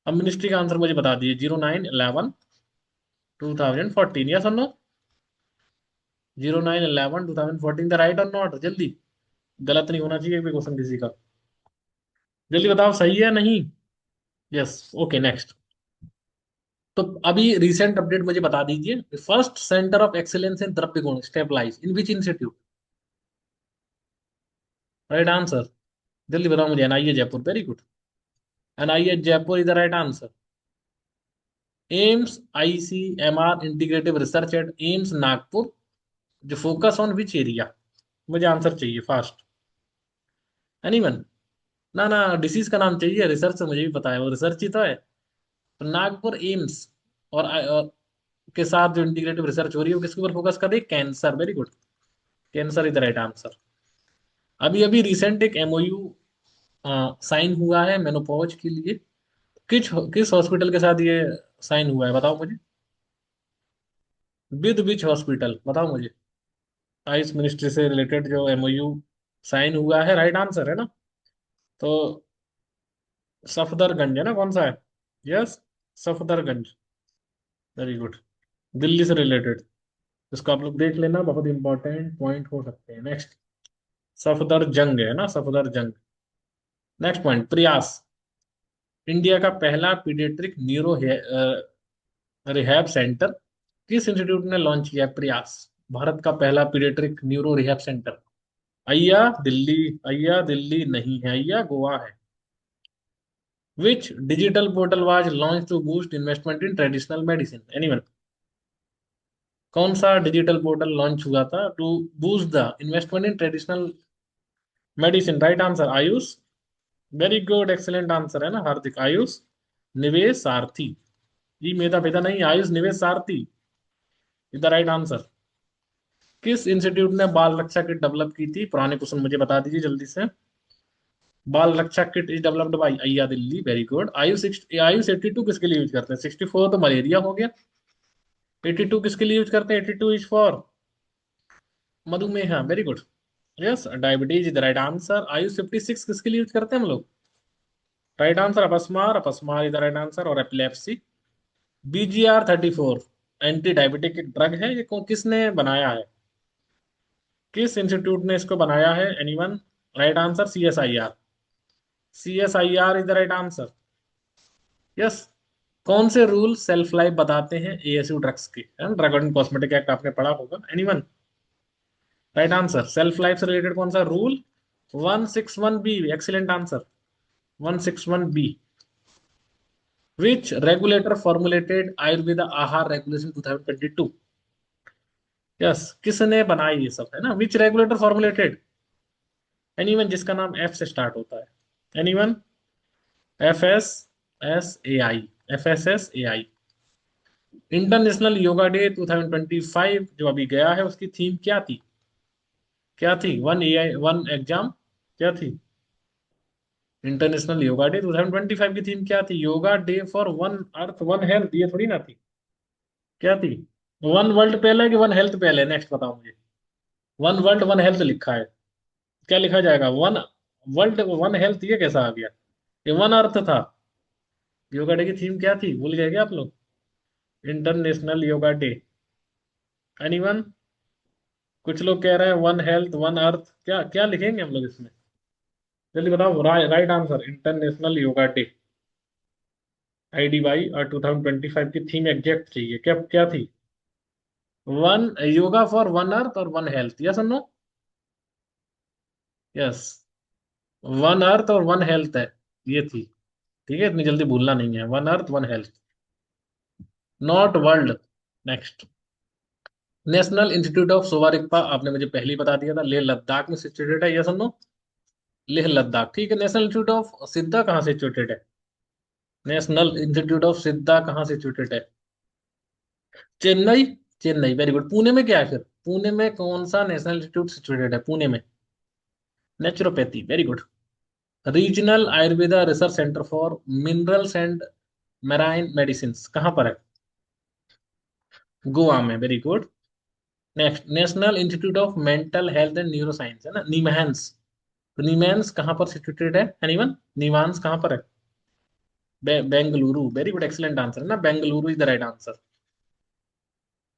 अब मिनिस्ट्री का आंसर मुझे बता दीजिए। 09/11/2014, यस और नो? 09/11/2014 द राइट और नॉट? जल्दी, गलत नहीं होना चाहिए कोई क्वेश्चन किसी का। जल्दी बताओ, सही है नहीं? यस। Okay, next. तो अभी रिसेंट अपडेट मुझे बता दीजिए। First centre of excellence in Dravya Guna stabilize in which institute? Right answer. जल्दी बताओ मुझे। NIA Jaipur, very good. NIA Jaipur is the right answer. AIIMS ICMR integrative research at AIIMS Nagpur, जो फोकस ऑन विच एरिया? मुझे आंसर चाहिए फास्ट। एनीवन? ना ना, डिसीज का नाम चाहिए, रिसर्च तो मुझे भी पता है, वो रिसर्च ही तो है। तो नागपुर एम्स और के साथ जो इंटीग्रेटिव रिसर्च हो रही है, वो किसके ऊपर फोकस कर रही है? Cancer, very good. Cancer is the right answer. अभी अभी रिसेंट एक MOU साइन हुआ है मेनोपॉज के लिए। किस किस हॉस्पिटल के साथ ये साइन हुआ है, बताओ मुझे। विद विच हॉस्पिटल, बताओ मुझे। आयुष मिनिस्ट्री से रिलेटेड जो MOU साइन हुआ है, राइट आंसर है ना? तो सफदरगंज है ना, कौन सा है? Yes, Safdarjung. Very good. Delhi से रिलेटेड। इसको आप लोग देख लेना, बहुत इंपॉर्टेंट पॉइंट हो सकते हैं। नेक्स्ट। सफदरजंग है ना, Safdarjung. Next point, Prayas. India का पहला पीडियाट्रिक न्यूरो रिहैब सेंटर किस इंस्टीट्यूट ने लॉन्च किया है? प्रयास, भारत का पहला paediatric neuro rehab centre. AIIA Delhi? AIIA Delhi नहीं है, अय्या गोवा है। Which digital portal was launch to boost investment in traditional medicine? Anyone? कौन सा डिजिटल पोर्टल लॉन्च हुआ था to boost the investment in traditional medicine? Right answer AYUSH. Very good, excellent answer है ना हार्दिक। आयुष निवेश सारथी। ये मेधा भेदा नहीं, आयुष निवेश सारथी इज द राइट आंसर। किस इंस्टीट्यूट ने बाल रक्षा किट डेवलप की थी? पुराने क्वेश्चन मुझे बता दीजिए जल्दी से। Bal Raksha kit is developed by AIIA Delhi, very good. AYUSH 82 किसके लिए यूज करते हैं? 64 तो मलेरिया हो गया। 82 किसके लिए यूज करते हैं? 82 इज फॉर मधुमेह, very good. Yes, diabetes is the right answer. AYUSH 56 किसके लिए यूज करते हैं हम लोग? राइट आंसर अपस्मार, अपस्मार इज द राइट आंसर। और एपिलेप्सी। BGR 34 एंटी डायबिटिक एक ड्रग है, ये किसने बनाया है? किस इंस्टीट्यूट ने इसको बनाया है? Anyone? Right answer CSIR। CSIR is the right answer. Yes. कौन से रूल सेल्फ लाइफ बताते हैं ASU ड्रग्स के? ड्रग एंड कॉस्मेटिक एक्ट आपने पढ़ा होगा। Anyone? Right answer self life से रिलेटेड कौन सा rule? 161B, excellent answer. 161B। विच रेगुलेटर फॉर्मुलेटेड आयुर्वेदा आहार रेगुलेशन 2022? यस, किसने बनाई ये सब, है ना? विच रेगुलेटर फॉर्मुलेटेड? एनीवन जिसका नाम F से स्टार्ट होता है? Anyone? FSSAI। FSSAI। International yoga day 2025 जो अभी गया है, उसकी थीम क्या थी? क्या थी? वन AI वन एग्जाम, क्या थी? इंटरनेशनल योगा डे 2025 की थीम क्या थी? Yoga day for one earth one health, ये थोड़ी ना थी। क्या थी? वन वर्ल्ड पहले है कि वन हेल्थ पहले है? नेक्स्ट बताओ मुझे। वन वर्ल्ड वन हेल्थ लिखा है, क्या लिखा जाएगा? वन वर्ल्ड वन हेल्थ, ये कैसा आ गया? ये वन अर्थ था। योगा डे की थीम क्या थी, भूल गए क्या आप लोग? International yoga day. एनीवन? कुछ लोग कह रहे हैं वन हेल्थ वन अर्थ, क्या क्या लिखेंगे हम लोग इसमें? जल्दी बताओ। Right answer international yoga day. IDY और 2025 की थीम एग्जैक्ट चाहिए, क्या क्या थी? One yoga for one earth और वन हेल्थ, यस और नो? यस, वन अर्थ और वन हेल्थ है, ये थी। ठीक है, इतनी जल्दी भूलना नहीं है, one earth one health, not world. Next. National institute of Sowa Rigpa, आपने मुझे पहले ही बता दिया था, लेह लद्दाख में सिचुएटेड है, यस और नो? लेह लद्दाख, ठीक है। नेशनल इंस्टीट्यूट ऑफ सिद्धा कहाँ सिचुएटेड है? नेशनल इंस्टीट्यूट ऑफ सिद्धा कहाँ सिचुएटेड है? चेन्नई। Chennai, very good. पुणे में क्या है फिर? पुणे में कौन सा नेशनल इंस्टीट्यूट सिचुएटेड है पुणे में? Naturopathy, very good. Regional Ayurveda research centre for minerals and marine medicine कहाँ पर है? गोवा में, very good. Next. National institute of mental health and neuro science है ना, नीमहैंस। तो नीमैंस कहाँ पर सिचुएटेड है? एनीवन? नीमांस कहाँ पर है? Bengaluru, very good, excellent answer है ना, Bengaluru is the right answer.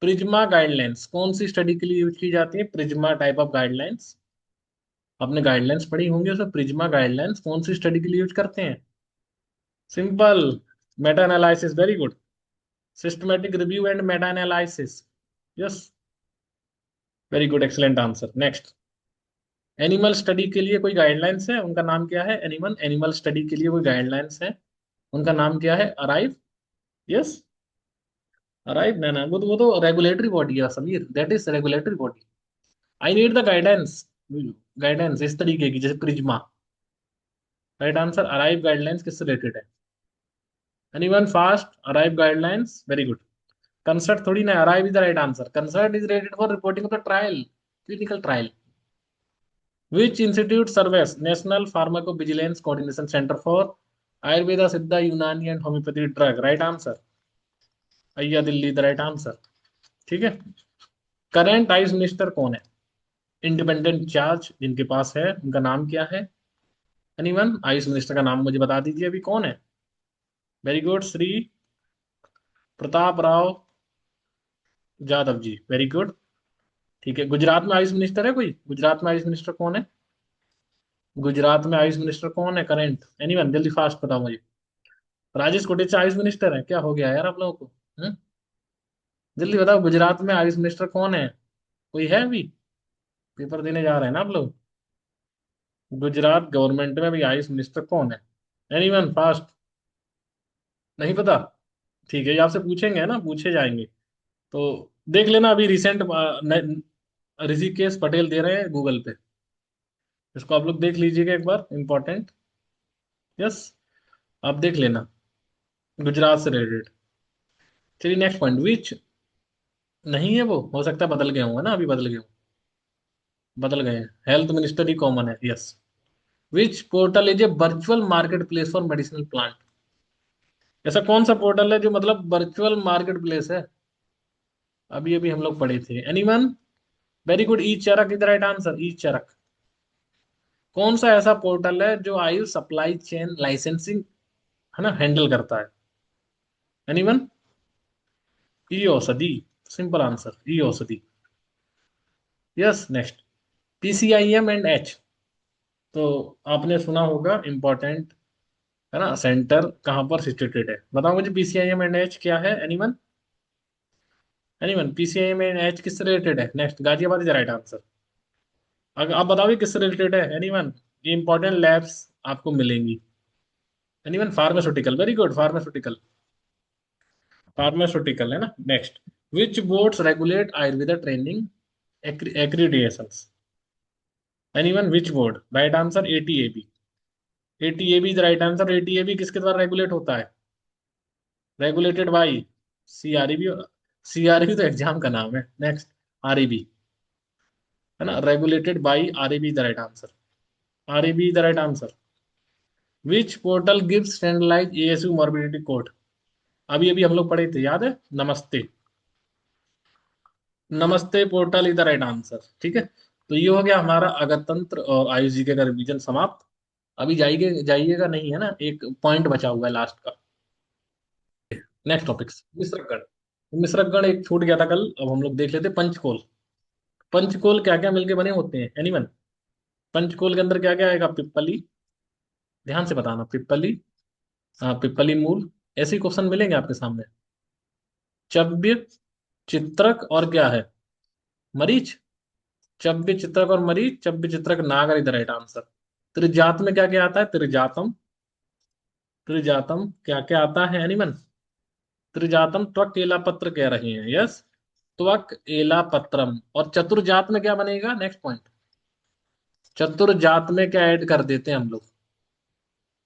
Prisma guidelines कौन सी स्टडी के लिए यूज की जाती है? प्रिज्मा टाइप ऑफ गाइडलाइंस, आपने गाइडलाइंस पढ़ी होंगी उसमें। प्रिज्मा गाइडलाइंस कौन सी स्टडी के लिए यूज करते हैं? Simple, Meta analysis, very good. Systematic review and Meta analysis, yes, very good, excellent answer. Next. Animal study के लिए कोई गाइडलाइंस है, उनका नाम क्या है? एनिमल एनिमल स्टडी के लिए कोई गाइडलाइंस है, उनका नाम क्या है? Arrive, yes. अराइव ना ना, वो तो रेगुलेटरी बॉडी है Sameer, that is regulatory body. I need the guidance, guidance इस तरीके की जैसे PRISMA. Right answer, arrive guidelines किससे रिलेटेड है? Anyone fast? Arrive guidelines, very good. Consort थोड़ी ना, arrive is the right answer. Consort is related for reporting of the trial, clinical trial. Which institute serves national pharmacovigilance coordination centre for Ayurveda Siddha Unani and homeopathy drug, right answer. AIIA Delhi the right answer, ठीक है। करंट आयुष मिनिस्टर कौन है? इंडिपेंडेंट चार्ज जिनके पास है, उनका नाम क्या है? एनीवन? आयुष मिनिस्टर का नाम मुझे बता दीजिए अभी, कौन है? Very good, Shri Pratap Rao Yadav ji, very good. ठीक है। गुजरात में आयुष मिनिस्टर है कोई? गुजरात में आयुष मिनिस्टर कौन है? गुजरात में आयुष मिनिस्टर कौन है करंट? एनीवन? जल्दी फास्ट बताओ मुझे। राजेश कोटेचा आयुष मिनिस्टर है? क्या हो गया यार आप लोगों को? जल्दी बताओ, गुजरात में आयुष मिनिस्टर कौन है? कोई है अभी? पेपर देने जा रहे हैं ना आप लोग? गुजरात गवर्नमेंट में अभी आयुष मिनिस्टर कौन है? Anyone fast? नहीं पता? ठीक है, ये आपसे पूछेंगे ना, पूछे जाएंगे। तो देख लेना, अभी रिसेंट ऋषिकेश पटेल दे रहे हैं गूगल पे, इसको आप लोग देख लीजिएगा एक बार, इंपॉर्टेंट। यस, आप देख लेना, गुजरात से रिलेटेड। चलिए नेक्स्ट पॉइंट। विच, नहीं है वो, हो सकता है बदल गए होंगे ना, अभी बदल गए हों, बदल गए हैं। हेल्थ मिनिस्टर ही कॉमन है, yes. Which portal is a virtual market place for medicinal plant? ऐसा कौन सा पोर्टल है जो मतलब वर्चुअल मार्केट प्लेस है? अभी अभी हम लोग पढ़े थे, anyone? Very good, e Charak is the right answer, e Charak. कौन सा ऐसा पोर्टल है जो आयुष सप्लाई चेन लाइसेंसिंग, है ना, हैंडल करता है? एनीवन? ई औषधि, सिंपल आंसर, ई औषधि, yes. Next. PCIM and H, तो आपने सुना होगा, इंपॉर्टेंट है ना, सेंटर कहाँ पर सिचुएटेड है? बताओ मुझे, PCIM एंड एच क्या है? Anyone? Anyone? PCIM and H किससे रिलेटेड है? Next. Ghaziabad is right answer. अगर आप बताओगे किससे रिलेटेड है? एनीवन? ये इंपॉर्टेंट लैब्स आपको मिलेंगी। Anyone? Pharmaceutical, very good, pharmaceutical, pharmaceutical है ना। Next. Which boards regulate Ayurveda training accreditations? Anyone? Which board? Right answer, ATAB। ATAB is right answer. ATAB किसके द्वारा रेगुलेट होता है? Regulated by CREB। CREB तो एग्जाम का नाम है। नेक्स्ट। REB, है ना, regulated by REB the right answer. REB the right answer. Which portal gives standardize ASU morbidity code? अभी अभी हम लोग पढ़े थे, याद है? नमस्ते, नमस्ते portal is the right answer. ठीक है, तो ये हो गया हमारा अगतंत्र और आयुष जी का रिवीजन समाप्त। अभी जाइए जाइएगा नहीं है ना, एक पॉइंट बचा हुआ है लास्ट का। Next topic, मिश्रकगण। मिश्रकगण एक छूट गया था कल, अब हम लोग देख लेते हैं पंचकोल। पंचकोल क्या क्या मिलके बने होते हैं, एनीवन? पंचकोल के अंदर क्या क्या आएगा? पिप्पली, ध्यान से बताना, पिप्पली, हाँ पिप्पली मूल, ऐसे क्वेश्चन मिलेंगे आपके सामने। चव्य, चित्रक और क्या है, मरीच। चव्य चित्रक और मरीच, चव्य चित्रक नागर, इधर राइट आंसर। त्रिजात में क्या क्या आता है? त्रिजातम, त्रिजातम क्या क्या आता है एनिमल? त्रिजातम त्वक एला पत्र कह रहे हैं, यस, त्वक एला पत्रम। और चतुर्जात में क्या बनेगा, नेक्स्ट पॉइंट। चतुर्जात में क्या ऐड कर देते हैं हम लोग?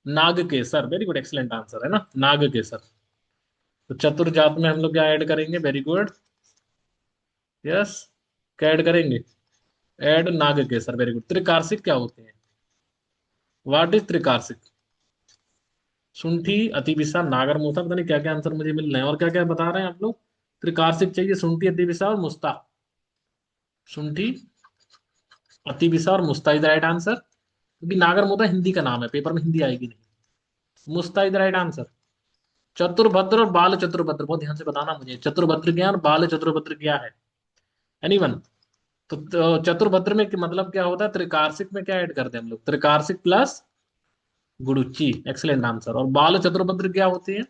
नाग केसर, वेरी गुड, एक्सीलेंट आंसर है ना, नाग केसर। तो चतुर्जात में हम लोग क्या ऐड करेंगे, वेरी गुड, यस, क्या ऐड करेंगे? ऐड नाग केसर, वेरी गुड। त्रिकार्षिक क्या होते हैं? What is त्रिकार्षिक? शुंठी, अतिविषा, नागर मोथा, पता नहीं क्या क्या आंसर मुझे मिल रहे हैं, और क्या क्या बता रहे हैं आप लोग? त्रिकार्षिक चाहिए, शुंठी, अतिविषा और मुस्ता। शुंठी, अतिविषा और मुस्ता इज द राइट आंसर, क्योंकि नागर मोथा हिंदी का नाम है, पेपर में हिंदी आएगी नहीं। मुस्ता इज द राइट आंसर। चतुर्भद्र और बाल चतुर्भद्र, बहुत ध्यान से बताना मुझे, चतुर्भद्र क्या और बाल चतुर्भद्र क्या है, एनीवन? तो चतुर्भद्र में मतलब क्या होता है? त्रिकार्षिक में क्या ऐड करते हैं हम लोग? त्रिकार्षिक प्लस गुरुची, एक्सीलेंट आंसर। और बाल चतुर्भद्र क्या होते हैं?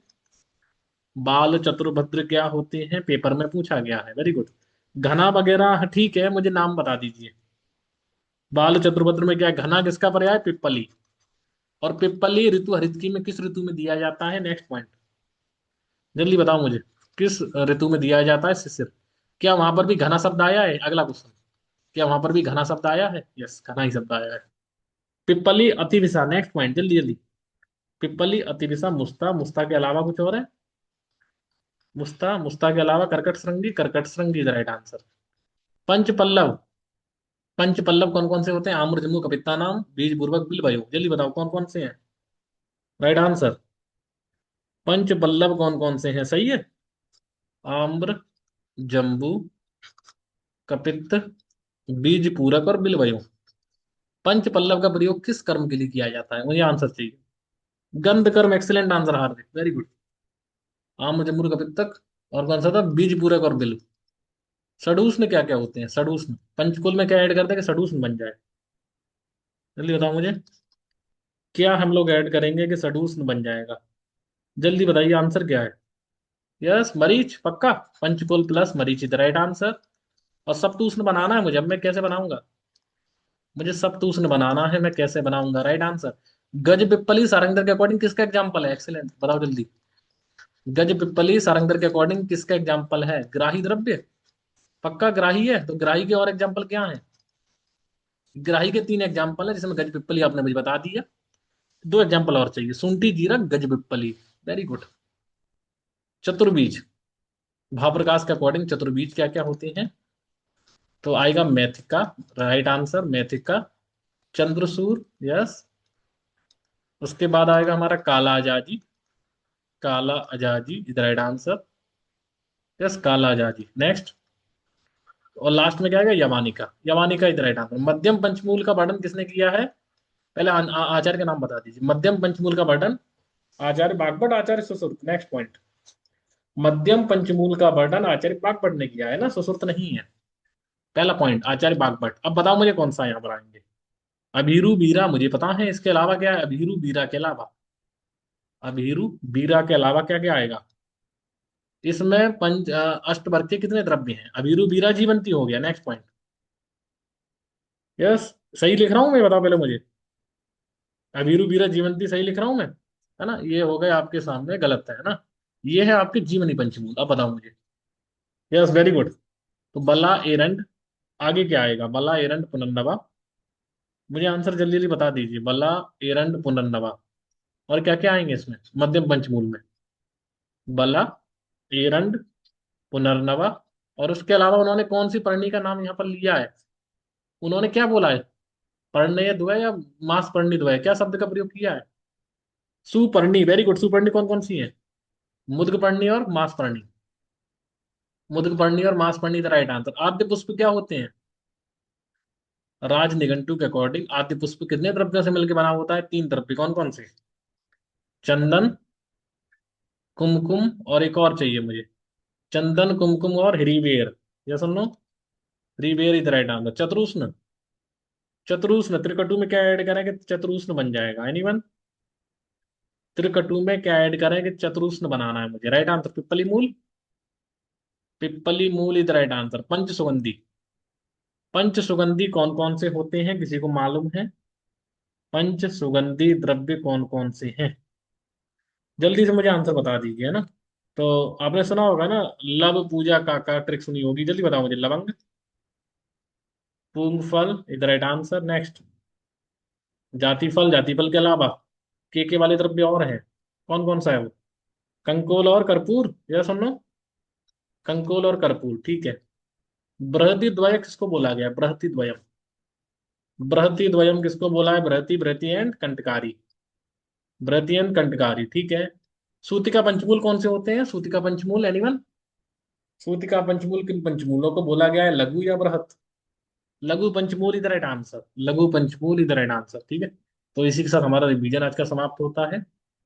बाल चतुर्भद्र क्या होते हैं, पेपर में पूछा गया है, वेरी गुड। घना वगैरह ठीक है, मुझे नाम बता दीजिए। बाल चतुर्भद्र में क्या है? घना किसका पर्याय? पिप्पली। और पिप्पली ऋतु हरितकी में किस ऋतु में दिया जाता है, नेक्स्ट पॉइंट, जल्दी बताओ मुझे। किस ऋतु में दिया जाता है शिशिर? क्या वहां पर भी घना शब्द आया है, अगला क्वेश्चन, क्या वहां पर भी घना शब्द आया है? यस, घना ही शब्द आया है। पिप्पली अतिविषा, नेक्स्ट पॉइंट, जल्दी जल्दी। पिप्पली अतिविषा मुस्ता, मुस्ता के अलावा कुछ और है? मुस्ता, मुस्ता के अलावा कर्कट श्रृंगी, कर्कट श्रृंगी इज राइट आंसर। पंच पल्लव, पंच पल्लव कौन कौन से होते हैं? आम्र, जम्मू, कपित्ता नाम, बीज पूर्वक, बिल वायु, जल्दी बताओ कौन कौन से हैं, राइट आंसर। पंच पल्लव कौन कौन से हैं, सही है? आम्र, जम्बू, कपित्त, बीज पूरक और बिल वायु। पंच पल्लव का प्रयोग किस कर्म के लिए किया जाता है, मुझे आंसर चाहिए। गंध कर्म, एक्सीलेंट आंसर हार्दिक, वेरी गुड। आम्र, जम्बू, कपित्तक, और कौन सा था? बीज पूरक और बिल। सडूष्ण क्या क्या होते हैं, सडूष्ण? पंचकुल में क्या ऐड करते हैं कि सडूष्ण बन जाए, जल्दी बताओ मुझे। क्या हम लोग ऐड करेंगे कि सडूष्ण बन जाएगा? जल्दी बताइए, आंसर क्या है? यस, मरीच, पक्का। पंचकुल प्लस मरीच इज राइट आंसर। और सप्तूष्ण बनाना है मुझे, अब मैं कैसे बनाऊंगा? मुझे सप्तूष्ण बनाना है, मैं कैसे बनाऊंगा, राइट आंसर। गज पिप्पली सारंगधर के अकॉर्डिंग किसका एग्जाम्पल है, एक्सीलेंट, बताओ जल्दी। गज पिप्पली सारंगधर के अकॉर्डिंग किसका एग्जाम्पल है? ग्राही द्रव्य, पक्का ग्राही है, तो ग्राही के और एग्जाम्पल क्या है? ग्राही के तीन एग्जाम्पल है, जिसमें गज पिप्पली आपने मुझे बता दिया। दो एग्जाम्पल और चाहिए, सुंठी, जीरक, गज पिप्पली, वेरी गुड। चतुर्बीज, भावप्रकाश के अकॉर्डिंग चतुर्बीज क्या क्या होते हैं? तो आएगा मेथिका, राइट आंसर, मेथिका। चंद्रसूर, यस। उसके बाद आएगा हमारा काला अजाजी, काला अजाजी इज राइट आंसर, यस, काला अजाजी, नेक्स्ट। और लास्ट में क्या आएगा? यवानिका, यवानिका इज राइट आंसर। मध्यम पंचमूल का वर्णन किसने किया है? पहले आचार्य का नाम बता दीजिए, मध्यम पंचमूल का वर्णन। आचार्य बागभट्ट, आचार्य सुश्रुत, नेक्स्ट पॉइंट। मध्यम पंचमूल का वर्णन आचार्य बागभट्ट ने किया है ना, सुश्रुत नहीं है। पहला पॉइंट आचार्य बागभट्ट। अब बताओ मुझे कौन सा यहाँ पर आएंगे? अभीरू बीरा मुझे पता है, इसके अलावा क्या है? अभीरू बीरा के अलावा, अभीरू बीरा के अलावा क्या क्या आएगा? इसमें अष्टवर्ग के कितने द्रव्य हैं? अभीरू बीरा जीवंती हो गया, नेक्स्ट पॉइंट। यस, सही लिख रहा हूँ मैं, बताओ पहले मुझे। अभीरू बीरा जीवंती सही लिख रहा हूँ मैं, है ना? ये हो गया आपके सामने गलत है ना? ये है आपके जीवनी पंचमूल, अब बताओ मुझे। Yes, very good. तो बला एरंड, आगे क्या आएगा? बला एरंड पुनर्नवा, मुझे आंसर जल्दी जल्दी बता दीजिए। बला एरंड पुनर्नवा, और क्या क्या आएंगे इसमें मध्यम पंचमूल में? बला, एरंड, पुनर्नवा, और उसके अलावा उन्होंने कौन सी प्राणी का नाम यहाँ पर लिया है? उन्होंने क्या बोला है? पर्णय द्वय या मास पर्णी द्वय, क्या शब्द का प्रयोग किया है? Suparni, very good. सुपर्णी कौन कौन सी है? मुद्ग पर्णी और मास पर्णी। मुदगपर्णी और मांसपर्णी द राइट आंसर। आद्य पुष्प क्या होते हैं? राज निघंटु के अकॉर्डिंग आद्य पुष्प कितने द्रव्यों से मिलकर बना होता है? 3 द्रव्य। कौन कौन से? चंदन, कुमकुम और एक और चाहिए मुझे। चंदन, कुमकुम और हिरीबेर। या सुन लो, हिरीबेर इज राइट आंसर। चतुरूष्ण, चतुरूष्ण त्रिकटु में क्या ऐड करें कि चतुरूष्ण बन जाएगा? एनीवन? त्रिकटु में क्या ऐड करें कि चतुरूष्ण बनाना है मुझे? राइट आंसर पिप्पली मूल। पिप्पली मूल इज राइट आंसर। पंच सुगंधी, पंच सुगंधी कौन कौन से होते हैं, किसी को मालूम है? पंच सुगंधी द्रव्य कौन कौन से हैं? जल्दी से मुझे आंसर बता दीजिए, है ना। तो आपने सुना होगा ना, लव पूजा का ट्रिक सुनी होगी। जल्दी बताओ मुझे। लवंग, पूंग फल इज राइट आंसर। नेक्स्ट, जाति फल, जाति फल के अलावा के वाले द्रव्य और हैं। कौन कौन सा है वो? कंकोल और कर्पूर। या सुन लो, कंकोल और कर्पूर, ठीक है। बृहति द्वय किसको बोला गया? बृहति द्वयम, बृहति द्वयम किसको बोला है? बृहति, बृहति एंड कंटकारी, बृहति एंड कंटकारी, ठीक है। सूतिका पंचमूल कौन से होते हैं? सूतिका पंचमूल, एनिमल? सूतिका पंचमूल किन पंचमूलों को बोला गया है? लघु या बृहत? लघु पंचमूल इज द राइट आंसर। लघु पंचमूल इज द राइट आंसर, ठीक है। तो इसी के साथ हमारा रिवीजन आज का समाप्त होता है।